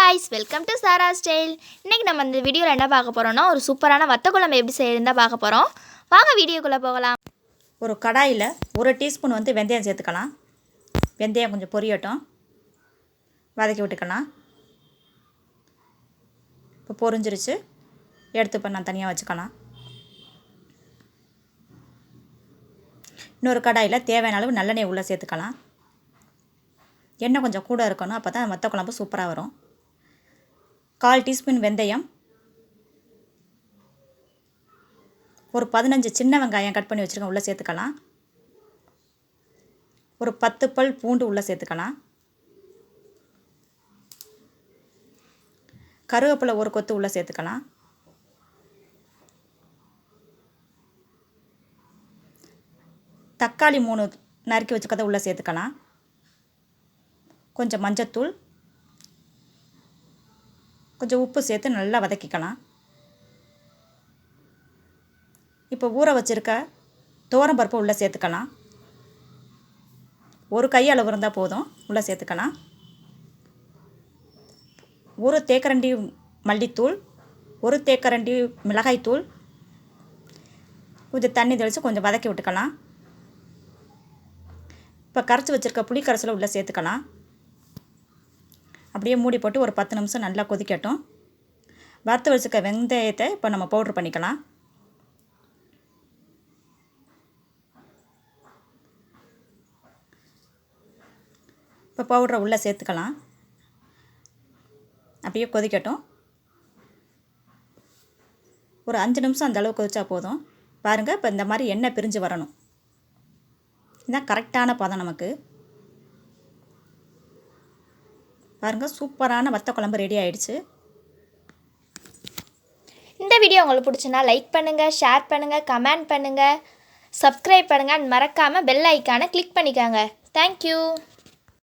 guys, welcome to saara'sstyle. இன்னைக்கு நம்ம இந்த வீடியோல என்ன பார்க்க போறோம்னா ஒரு சூப்பரான வத்தக்குழம்பு எப்படி செய்யறதுன்னு பார்க்க போறோம். வாங்க வீடியோக்குள்ள போகலாம். ஒரு கடாயில 1 டீஸ்பூன் வெந்தயம் சேர்த்துக்கலாம். வெந்தயம் கொஞ்சம் பொரியட்டும். வதக்கி விட்டுக்கலாம். இப்போ பொரிஞ்சிருச்சு. எடுத்து நான் தனியாக வச்சுக்கலாம். இன்னொரு கடாயில் தேவையான அளவு நல்லெண்ணெய் உள்ளே சேர்த்துக்கலாம். எண்ணெய் கொஞ்சம் கூட இருக்கணும், அப்போ தான் வத்த குழம்பு சூப்பராக வரும். 1/4 டீஸ்பூன் வெந்தயம், ஒரு 15 சின்ன வெங்காயம் கட் பண்ணி வச்சுருக்கேன் உள்ளே சேர்த்துக்கலாம். ஒரு 10 பல் பூண்டு உள்ளே சேர்த்துக்கலாம். கருவேப்பிலை ஒரு கொத்து உள்ளே சேர்த்துக்கலாம். தக்காளி 3 நறுக்கி வச்சுக்கதை உள்ளே சேர்த்துக்கலாம். கொஞ்சம் மஞ்சத்தூள், கொஞ்சம் உப்பு சேர்த்து நல்லா வதக்கிக்கலாம். இப்போ ஊற வச்சுருக்க துவரம்பருப்பு உள்ளே சேர்த்துக்கலாம். ஒரு கையளவு இருந்தால் போதும், உள்ளே சேர்த்துக்கலாம். ஒரு தேக்கரண்டி மல்லித்தூள், ஒரு தேக்கரண்டி மிளகாய்த்தூள், கொஞ்சம் தண்ணி தெளித்து கொஞ்சம் வதக்கி விட்டுக்கலாம். இப்போ கரைச்சி வச்சுருக்க புளி கரைசலை உள்ளே சேர்த்துக்கலாம். அப்படியே மூடி போட்டு ஒரு 10 நிமிஷம் நல்லா கொதிக்கட்டும். வறுத்து வச்சுருக்க வெந்தயத்தை இப்போ நம்ம பவுட்ரு பண்ணிக்கலாம். இப்போ பவுட்ரை உள்ளே சேர்த்துக்கலாம். அப்படியே கொதிக்கட்டும். ஒரு 5 நிமிஷம் அந்த அளவு கொதிச்சா போதும். பாருங்கள், இப்போ இந்த மாதிரி எண்ணெய் பிரிஞ்சு வரணும். இதுதான் கரெக்டான பதம் நமக்கு. பாருங்கள், சூப்பரான வத்த குழம்பு ரெடி ஆகிடுச்சு. இந்த வீடியோ உங்களுக்கு பிடிச்சுன்னா லைக் பண்ணுங்கள், ஷேர் பண்ணுங்கள், கமெண்ட் பண்ணுங்கள், சப்ஸ்கிரைப் பண்ணுங்கள், மறக்காமல் பெல் ஐக்கானை கிளிக் பண்ணிக்கோங்க. தேங்க்யூ.